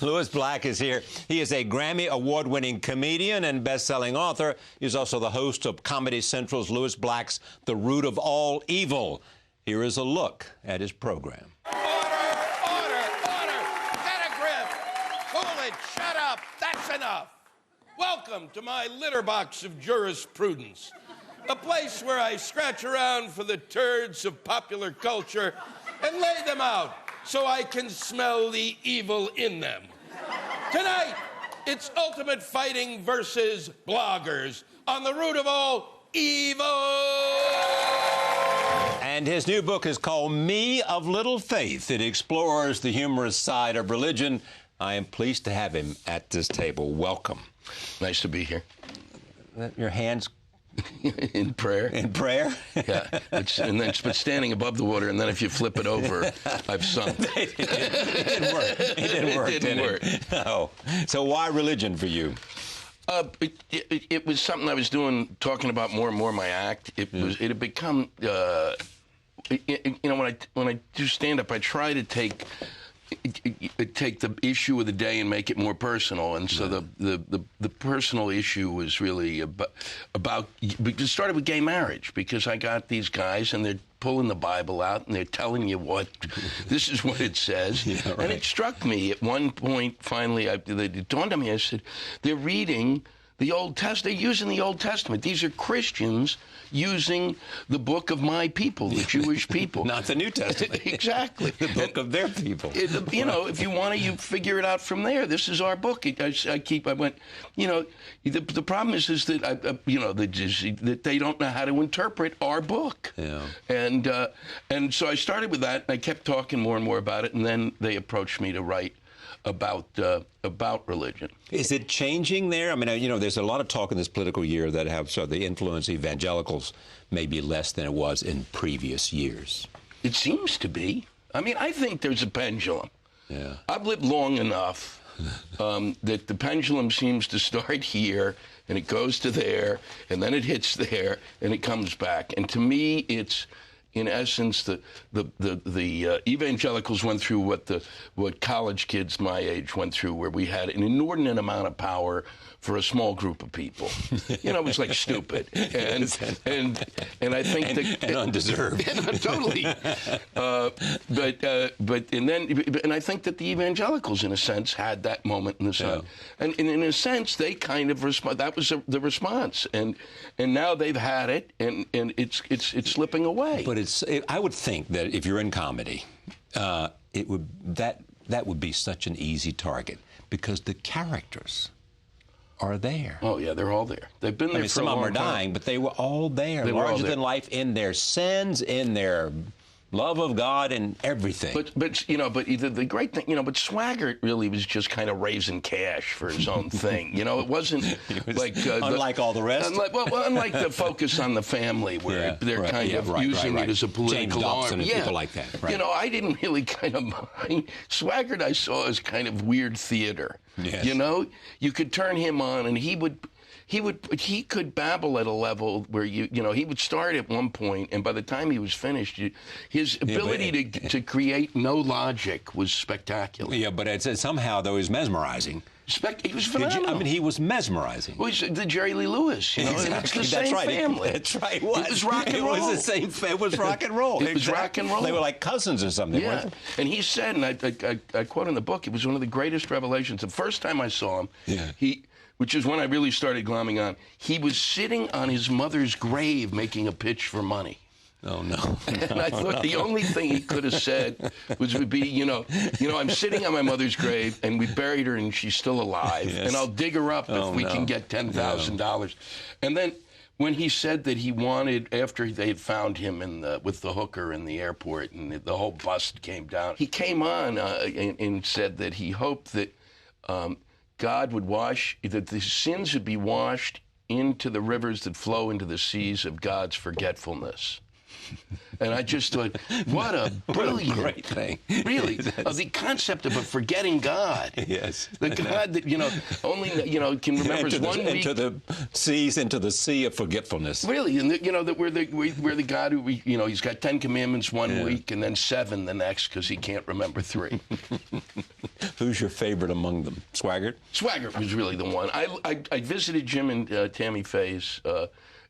Lewis Black is here. He is a Grammy Award-winning comedian and best-selling author. He's also the host of Comedy Central's Lewis Black's The Root of All Evil. Here is a look at his program. Order! Get a grip! Cool it! Shut up! That's enough! Welcome to my litter box of jurisprudence. A place where I scratch around for the turds of popular culture and lay them out so I can smell the evil in them. Tonight, it's ultimate fighting versus bloggers on the root of all evil. And his new book is called Me of Little Faith. It explores the humorous side of religion. I am pleased to have him at this table. Welcome. Nice to be here. Your hands in prayer. in prayer? Yeah. But standing above the water, and then if you flip it over, I've sunk. It didn't work. It didn't work. No. So why religion for you? It was something I was doing, talking about more and more in my act. It had become, when I do stand-up, I try to take the issue of the day and make it more personal, and so the personal issue was really about it started with gay marriage, because I got these guys and they're pulling the Bible out and they're telling you this is what it says. Yeah, right. And it struck me at one point, finally, it dawned on me, I said, they're reading the Old Testament. They're using the Old Testament. These are Christians using the book of my people, the Jewish people. Not the New Testament. Exactly. The book of their people. You know, if you want to, you figure it out from there. This is our book. I went, the problem is that, that they don't know how to interpret our book. Yeah. And so I started with that, and I kept talking more and more about it, and then they approached me to write about religion. Is it changing there? I mean, there's a lot of talk in this political year that the influence of evangelicals may be less than it was in previous years. It seems to be. I mean, I think there's a pendulum. Yeah. I've lived long enough that the pendulum seems to start here, and it goes to there, and then it hits there, and it comes back. And to me, it's, in essence, the evangelicals went through what college kids my age went through, where we had an inordinate amount of power for a small group of people. It was like stupid, and I think and undeserved. Totally. And I think that the evangelicals, in a sense, had that moment in the sun, and in a sense, they kind of that was the response, and now they've had it, and it's slipping away. But I would think that if you're in comedy, that would be such an easy target, because the characters are there. Oh yeah, they're all there. They've been there for a long time. Some of them are dying, but they were all there, larger than life, in their sins, in their love of God, and everything. But the great thing, but Swaggart really was just kind of raising cash for his own thing. It wasn't like unlike all the rest. Unlike the focus on the family, where they're kind of using it as a political arm. And people like that. Right. I didn't really kind of mind. Swaggart I saw as kind of weird theater. Yes. You could turn him on, and he could babble at a level where he would start at one point, and by the time he was finished, his ability to create no logic was spectacular. Yeah, but somehow, though, he was mesmerizing. He was phenomenal. He was mesmerizing. Well, he's the Jerry Lee Lewis, Exactly. It's the same family. That's right. It was rock and roll. It was the same. It was rock and roll. It was rock and roll. They were like cousins or something. Yeah. Weren't they? And he said, and I quote in the book, it was one of the greatest revelations. The first time I saw him, which is when I really started glomming on, he was sitting on his mother's grave making a pitch for money. Oh, no. And I thought the only thing he could have said would be, I'm sitting on my mother's grave, and we buried her, and she's still alive, and I'll dig her up if we can get $10,000. And then when he said that he wanted, after they had found him with the hooker in the airport, and the whole bust came down, he came on and said that he hoped that God would that the sins would be washed into the rivers that flow into the seas of God's forgetfulness. And I just thought, what a brilliant, great thing. Really, the concept of a forgetting God. Yes. The God that, only, can remember one week. Into the sea of forgetfulness. Really, and that we're the God who, he's got 10 commandments one week and then 7 the next because he can't remember 3. Who's your favorite among them? Swaggart? Swaggart was really the one. I visited Jim and Tammy Faye's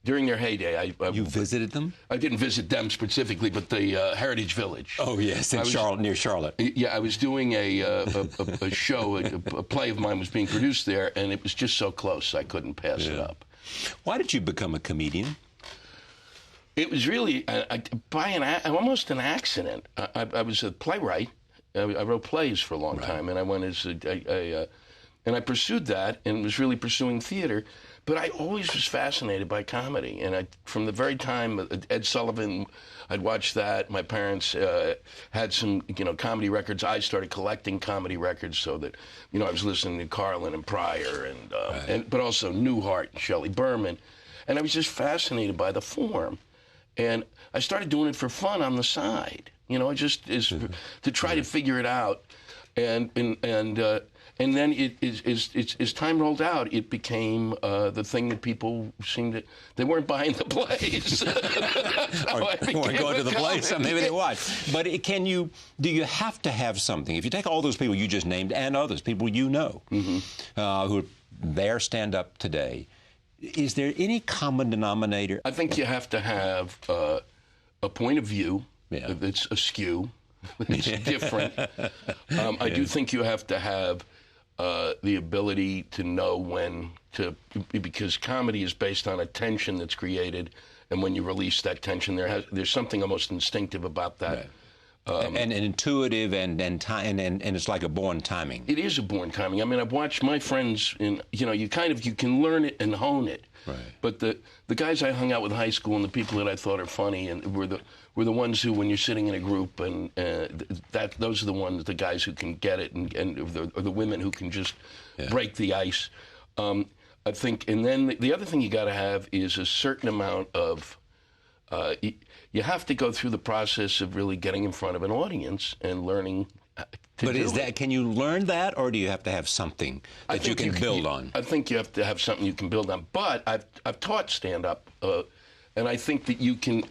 during their heyday. You visited them? I didn't visit them specifically, but the Heritage Village. Oh, yes, near Charlotte. Yeah, I was doing a show, a play of mine was being produced there, and it was just so close I couldn't pass it up. Why did you become a comedian? It was really almost an accident. I was a playwright. I wrote plays for a long time, and I went as and I pursued that and was really pursuing theater. But I always was fascinated by comedy, and from the very time Ed Sullivan, I'd watched that. My parents had some, comedy records. I started collecting comedy records, so that, I was listening to Carlin and Pryor, but also Newhart and Shelley Berman, and I was just fascinated by the form, and I started doing it for fun on the side, to try to figure it out, and then as time rolled out, it became the thing that people they weren't buying the plays. or weren't going to the plays, so maybe they watch. But do you have to have something? If you take all those people you just named and others, people who are there stand up today, is there any common denominator? I think you have to have a point of view that's askew. It's different. I do think you have to have the ability to know when because comedy is based on a tension that's created, and when you release that tension, there's something almost instinctive about that. Right. And intuitive and it's like a born timing. It is a born timing. I mean, I've watched my friends, you can learn it and hone it. Right. But the guys I hung out with in high school and the people that I thought are funny and were the ones who, when you're sitting in a group, and those are the guys who can get it, or the women who can just break the ice. I think, and then the other thing you got to have is a certain amount of. You have to go through the process of really getting in front of an audience and learning. Can you learn that, or do you have to have something that you can build on? I think you have to have something you can build on. But I've taught stand-up, and I think that you can,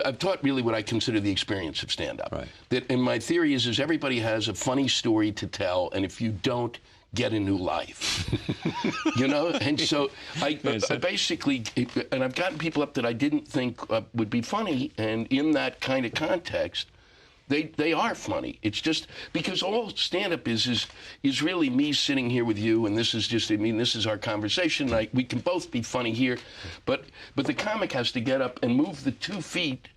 I've taught really what I consider the experience of stand-up. Right. And my theory is everybody has a funny story to tell, and if you don't, get a new life. And so I basically, and I've gotten people up that I didn't think would be funny, and in that kind of context, they are funny. It's just because all stand-up is really me sitting here with you, and this is our conversation. We can both be funny here, but the comic has to get up and move the 2 feet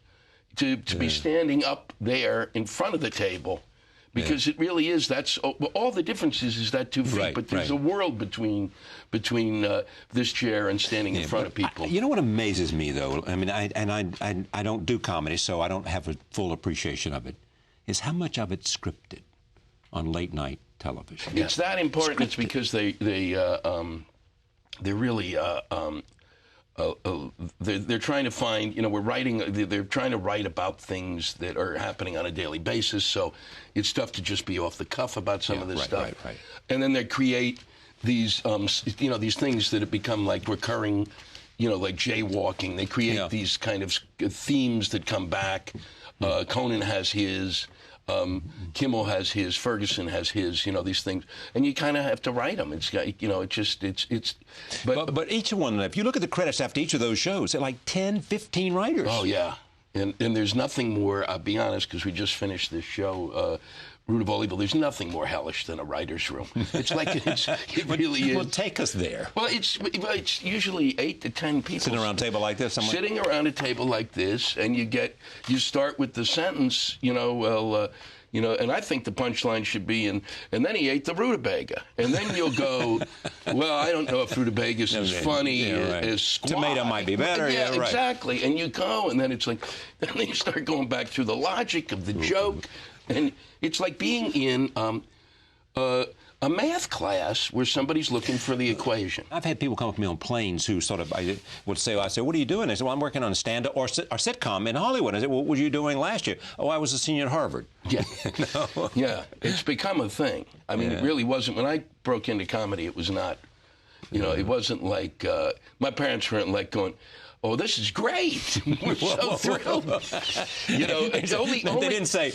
to be standing up there in front of the table. Because it really is. That's all the difference is that 2 feet. But there's a world between this chair and standing in front of people. You know what amazes me, though? I mean, I don't do comedy, so I don't have a full appreciation of it. Is how much of it's scripted on late night television. It's that important. It's because they're really. They're trying to find, they're trying to write about things that are happening on a daily basis, so it's tough to just be off the cuff about some of this stuff. Right. And then they create these, these things that have become like recurring, like jaywalking. They create these kind of themes that come back. Conan has his. Kimmel has his, Ferguson has his, these things, and you kind of have to write them. It's but each one, if you look at the credits after each of those shows, they're like 10, 15 writers. Oh yeah, and there's nothing more. I'll be honest, because we just finished this show. Root of All Evil. There's nothing more hellish than a writer's room. It's like it really is. Well, take us there. Well, it's usually 8 to 10 people sitting around a table like this. Sitting around a table like this, and you start with the sentence, and I think the punchline should be, and then he ate the rutabaga. And then you'll go, well, I don't know if rutabagas is funny as squash. Tomato might be better. Yeah, exactly. And you go, and then it's like, then you start going back through the logic of the joke. And it's like being in a math class where somebody's looking for the equation. I've had people come up to me on planes who sort of would say, what are you doing? They say, well, I'm working on a stand-up or sitcom in Hollywood. I said, well, what were you doing last year? Oh, I was a senior at Harvard. Yeah. No. Yeah, it's become a thing. I mean, It really wasn't. When I broke into comedy, it was not, it wasn't like, my parents weren't like going, oh, this is great. We're so thrilled. They didn't say,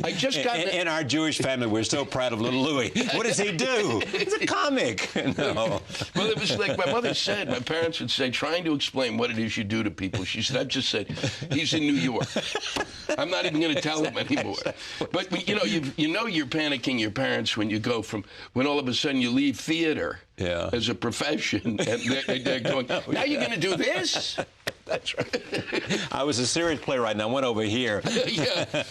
I just got in our Jewish family, we're so proud of little Louis. What does he do? He's a comic. No. Well, it was like my mother said, my parents would say, trying to explain what it is you do to people. She said, I've just said, he's in New York. I'm not even going to tell him anymore. But, you're panicking your parents when you go when all of a sudden you leave theater as a profession, and they're going, now you're going to do this? That's right. I was a serious playwright, and I went over here. Yeah.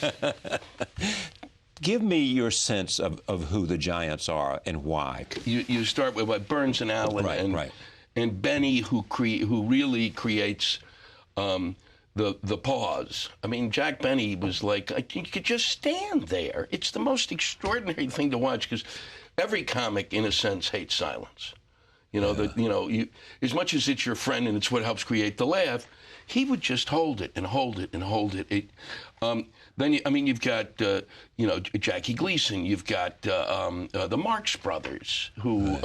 Give me your sense of who the Giants are and why. You start with Burns and Allen, and Benny, who really creates the pause. I mean, Jack Benny was like, you could just stand there. It's the most extraordinary thing to watch, because every comic, in a sense, hates silence. As much as it's your friend and it's what helps create the laugh, he would just hold it and hold it and hold it. Then you've got Jackie Gleason. You've got the Marx Brothers, who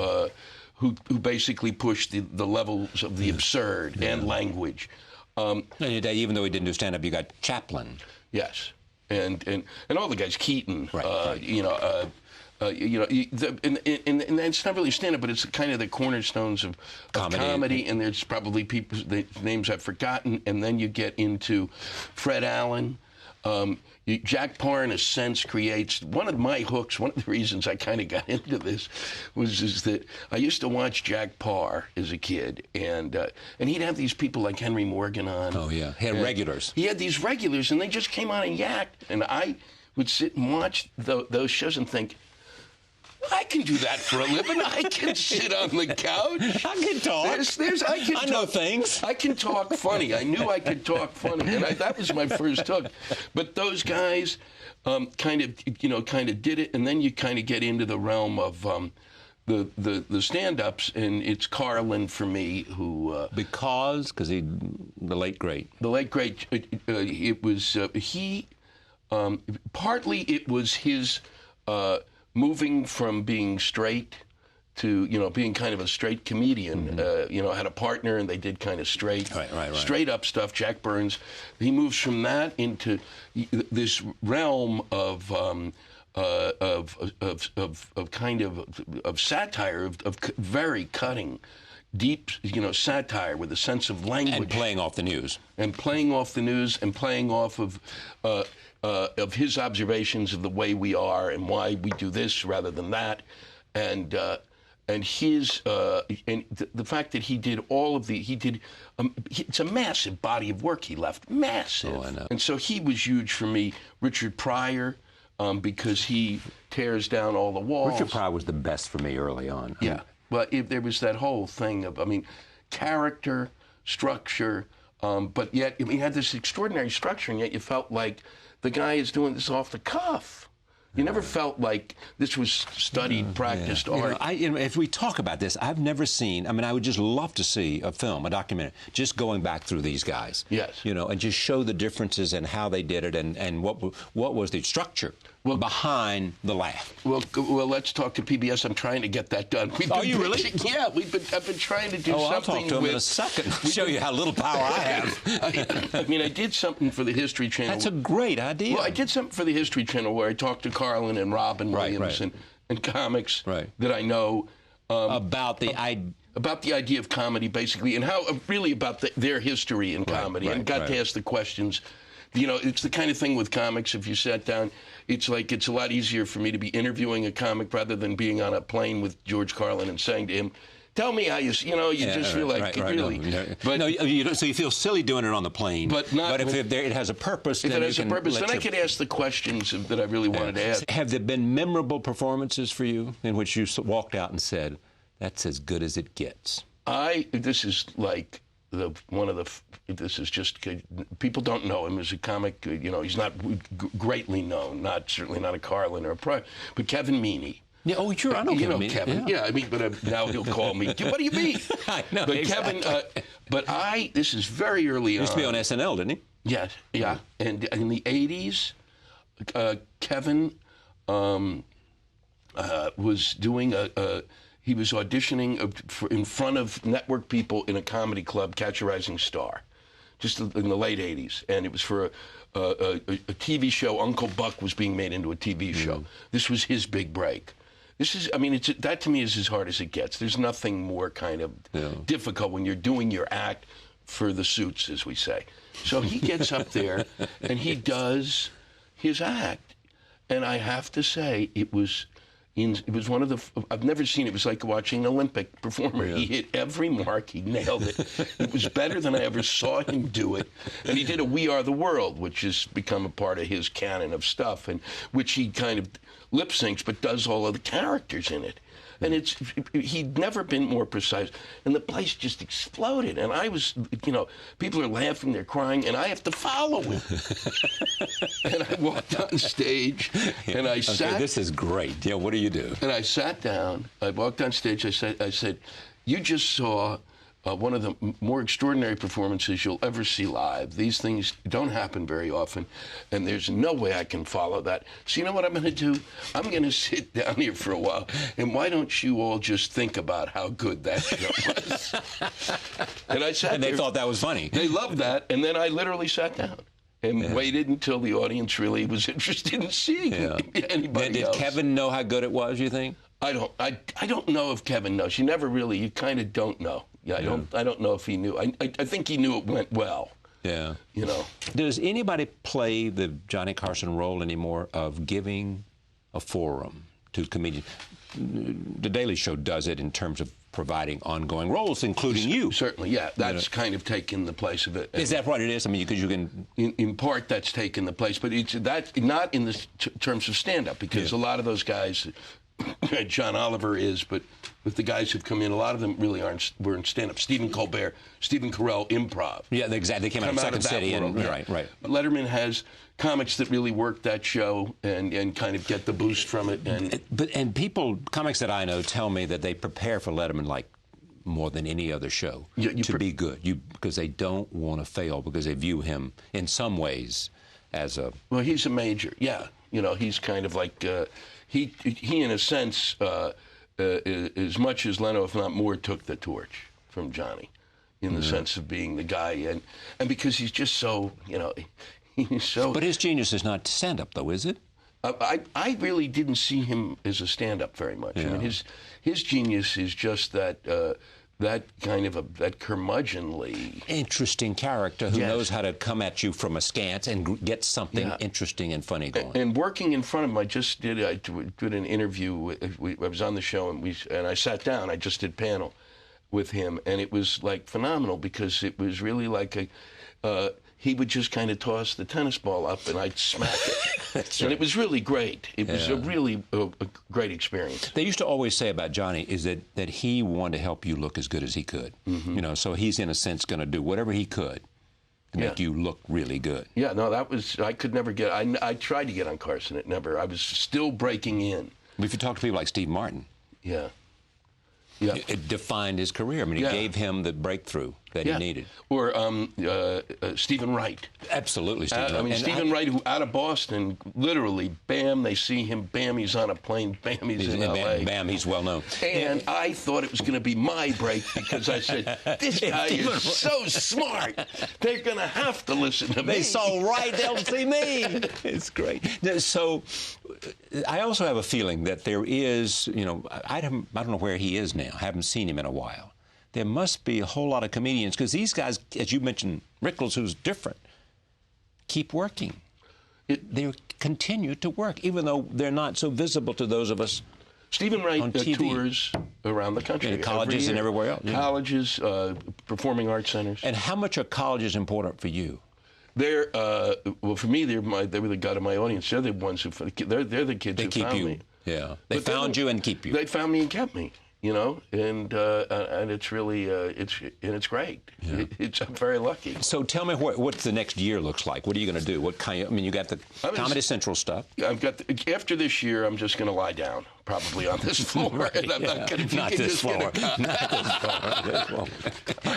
basically pushed the levels of the absurd and language. Even though he didn't do stand-up, you got Chaplin. Yes, and all the guys, Keaton. And it's not really stand-up, but it's kind of the cornerstones of comedy. And there's probably people's names I've forgotten. And then you get into Fred Allen. Jack Parr, in a sense, creates one of my hooks. One of the reasons I kind of got into this is that I used to watch Jack Parr as a kid, and he'd have these people like Henry Morgan on. Oh yeah, he had regulars. He had these regulars, and they just came on and yacked, and I would sit and watch those shows and think, I can do that for a living. I can sit on the couch. I can talk. I know things. I can talk funny. I knew I could talk funny, and that was my first hook. But those guys kind of did it, and then you kind of get into the realm of the stand-ups, and it's Carlin for me who because he the late great. The late great. It was he. Partly it was his. Moving from being straight to, being kind of a straight comedian, had a partner and they did kind of straight up stuff, Jack Burns. He moves from that into this realm of satire, of very cutting, deep, satire with a sense of language. And playing off the news. And playing off of his observations of the way we are and why we do this rather than that, and his and the fact that he did all of it's a massive body of work he left, massive. Oh, I know. And so he was huge for me. Richard Pryor, because he tears down all the walls. Richard Pryor was the best for me early on. Yeah, but there was that whole thing of, character, structure, but yet he had this extraordinary structure, and yet you felt like the guy is doing this off the cuff. You never felt like this was studied, practiced art. If we talk about this, I've never seen, I would just love to see a film, a documentary, just going back through these guys. Yes. And just show the differences and how they did it and what was the structure behind the laugh. Well, let's talk to PBS. I'm trying to get that done. Are you really? Yeah, I've been trying to do something. I'll talk to him in a second. Show you how little power I have. I did something for the History Channel. That's a great idea. Well, I did something for the History Channel where I talked to Carlin and Robin Williams and comics that I know about the idea of comedy, basically, and how really about their history in comedy, and got to ask the questions. It's the kind of thing with comics, if you sat down, it's a lot easier for me to be interviewing a comic rather than being on a plane with George Carlin and saying to him, tell me how you just feel like really. So you feel silly doing it on the plane. But if it has a purpose, then I could ask the questions that I really wanted to ask. Have there been memorable performances for you in which you walked out and said, that's as good as it gets? This is like this is just, people don't know him as a comic. He's not greatly known, certainly not a Carlin or a Pryor, but Kevin Meaney. Yeah, oh, sure, I know You know Kevin. Kevin. Yeah, I mean, but now he'll call me. What do you mean? I know, But exactly. Kevin, this is very early on. Used to be on SNL, didn't he? Yes, yeah. And in the 80s, Kevin was doing he was auditioning in front of network people in a comedy club, Catch a Rising Star, just in the late 80s. And it was for a TV show. Uncle Buck was being made into a TV show. This was his big break. That to me is as hard as it gets. There's nothing more kind of difficult when you're doing your act for the suits, as we say. So he gets up there and he does his act. And I have to say, it was one of the, I've never seen it. It was like watching an Olympic performer. Yeah. He hit every mark. He nailed it. It was better than I ever saw him do it. And he did a We Are the World, which has become a part of his canon of stuff, and which he kind of lip syncs, but does all of the characters in it. And he'd never been more precise. And the place just exploded. And I was, people are laughing, they're crying, and I have to follow him. And I walked on stage, and I sat. This is great. Yeah, what do you do? And I sat down. I walked on stage. I said, you just saw one of the more extraordinary performances you'll ever see live. These things don't happen very often, and there's no way I can follow that. So you know what I'm going to do? I'm going to sit down here for a while, and why don't you all just think about how good that show was? And I sat and they there. thought that was funny. They loved that, and then I literally sat down and waited until the audience really was interested in seeing anybody else. Did Kevin know how good it was, you think? I don't know if Kevin knows. You kind of don't know. Yeah, I don't know if he knew. I think he knew it went well. Yeah. Does anybody play the Johnny Carson role anymore of giving a forum to comedians? The Daily Show does it in terms of providing ongoing roles, including you. Certainly, yeah. That's kind of taken the place of it. Is that what it is? I mean, because you can... In part, that's taken the place, but that's not in the terms of stand-up, because a lot of those guys... John Oliver is, but with the guys who've come in, a lot of them really were in stand-up. Stephen Colbert, Stephen Carell, improv. Yeah, exactly. They came out of Second City. Right. But Letterman has comics that really work that show and kind of get the boost from it. And comics that I know tell me that they prepare for Letterman like more than any other show to be good. Because they don't want to fail, because they view him in some ways as a... Well, he's a major, yeah. He's kind of like... He in a sense, as much as Leno, if not more, took the torch from Johnny, in the sense of being the guy, and because he's just so, he's so... But his genius is not stand-up, though, is it? I really didn't see him as a stand-up very much. Yeah. I mean, his genius is just that kind of that curmudgeonly... Interesting character who knows how to come at you from askance and get something interesting and funny going. And working in front of him, I did an interview. I was on the show, and I sat down. I just did panel with him, and it was, like, phenomenal, because it was really like he would just kind of toss the tennis ball up, and I'd smack it. That's and right. It was really great. It was a really a great experience. They used to always say about Johnny is that he wanted to help you look as good as he could. Mm-hmm. So he's in a sense going to do whatever he could to make you look really good. Yeah, no, I could never get. I tried to get on Carson. It never. I was still breaking in. If you talk to people like Steve Martin, it defined his career. I mean, it gave him the breakthrough that he needed. Or Stephen Wright. Absolutely, Stephen Wright. I mean, Stephen Wright, who out of Boston, literally, bam, they see him, bam, he's on a plane, bam, he's in L.A. Bam, he's well known. And I thought it was going to be my break, because I said, this guy is so smart. They're going to have to listen to me. They saw Wright, they'll see me. It's great. So I also have a feeling that there is, I don't know where he is now. I haven't seen him in a while. There must be a whole lot of comedians, because these guys, as you mentioned, Rickles, who's different, keep working. They continue to work, even though they're not so visible to those of us. Stephen Wright tours around the country. In colleges and everywhere else. Colleges, performing arts centers. And how much are colleges important for you? They're well, for me, they were the gut of my audience. They're the ones they're the kids who found me. Yeah, they found you and keep you. They found me and kept me. you know, and it's really it's great. Yeah. I'm very lucky. So tell me what the next year looks like. What are you going to do? What kind? I mean, you got the Comedy Central stuff. I've got after this year, I'm just going to lie down, probably on this floor. Right, and I'm not going to not this floor. Not this floor.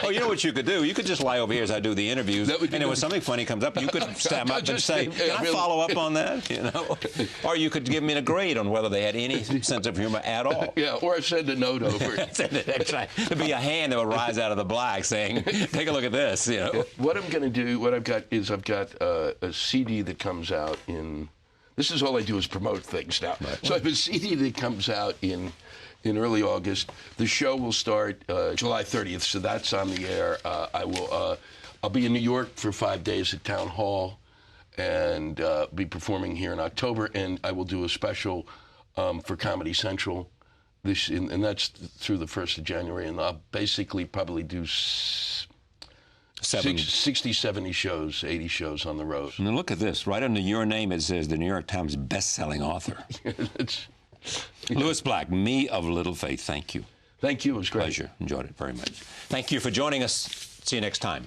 Oh, you know what you could do? You could just lie over here as I do the interviews, and then when something funny comes up, you could stand up and say, "Can I follow up on that?" You know, or you could give me a grade on whether they had any sense of humor at all. Yeah, or send a note over. That's right. There'd be a hand that would rise out of the black saying, "Take a look at this." You know. What I'm going to do, what I've got a CD that comes out in. This is all I do is promote things now. Right. So I have a CD that comes out in early August. The show will start July 30th, so that's on the air. I'll be in New York for 5 days at Town Hall, and be performing here in October. And I will do a special for Comedy Central, and that's through the 1st of January. And I'll basically probably do 60, 70 shows, 80 shows on the road. And then look at this. Right under your name, it says the New York Times best-selling author. Lewis Black, Me of Little Faith. Thank you. Thank you. It was great. Pleasure. Enjoyed it very much. Thank you for joining us. See you next time.